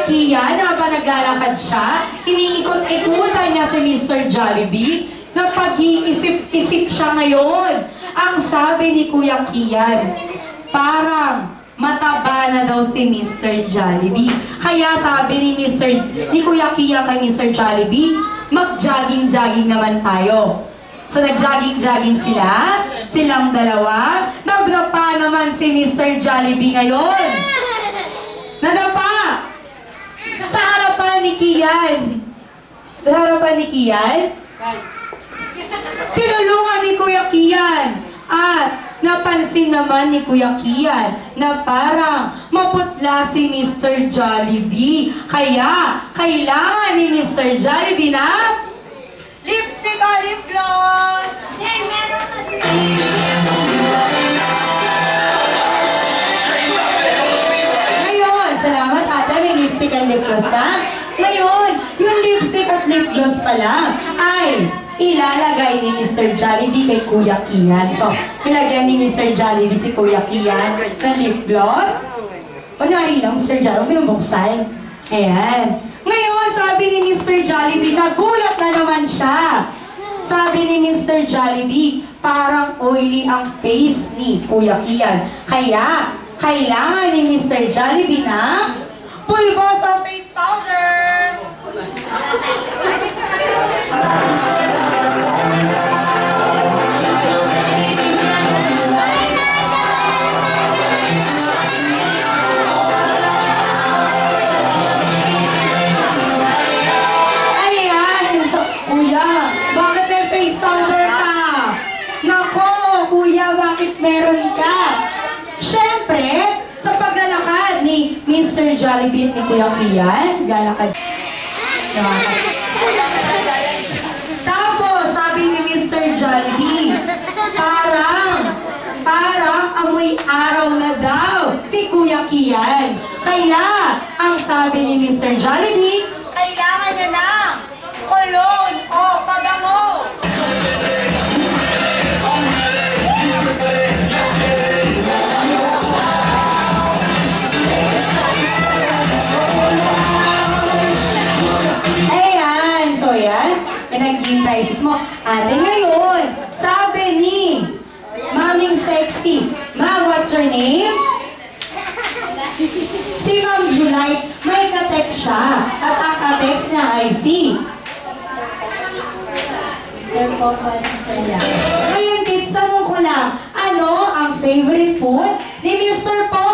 Kian, habang naglalakad siya, iniikot-ikutan niya si Mr. Jollibee, na pag-iisip-isip siya ngayon. Ang sabi ni Kuya Kian, parang mataba na daw si Mr. Jollibee. Kaya sabi ni Kuya Kian kay Mr. Jollibee, mag-jogging-jogging naman tayo. So nag-jogging-jogging silang dalawa. Nadapa naman si Mr. Jollibee ngayon. Nadapa! Sa harapan ni Kian. Sa harapan ni Kian, tinulungan ni Kuya Kian. At napansin naman ni Kuya Kian na parang maputla si Mr. Jollibee. Kaya, kailangan ni Mr. Jollibee na lipstick o lip gloss! Ngayon, salamat ate, may lipstick at lip gloss ka. Ngayon, yung lipstick at lip gloss pala ay ilalagay ni Mr. Jollibee kay Kuya Kian. So, ilagyan ni Mr. Jollibee si Kuya Kian ng lip gloss. Kunwari lang, Mr. Jollibee, huwag mo buksan. Ayan. Ngayon, sabi ni Mr. Jollibee, nagulat na naman siya. Sabi ni Mr. Jollibee, parang oily ang face ni Kuya Kian. Kaya, kailangan ni Mr. Jollibee na pulbosa face powder. Meron ka. Siyempre, sa paglalakad ni Mr. Jollibee at ni Kuya Kian, lalakad. Tapos, sabi ni Mr. Jollibee, parang amoy araw na daw si Kuya Kian. Kaya, ang sabi ni Mr. Jollibee, kailangan niya ng cologne o pabango. Nag-imprises mo. Ate, ngayon, sabi ni Maming Sexy, Ma'am, what's your name? Si Ma'am July, may ka-text siya. At ang ka-text niya ay si Ngayon, kids, tanong ko lang, ano ang favorite food ni Mr. Paul?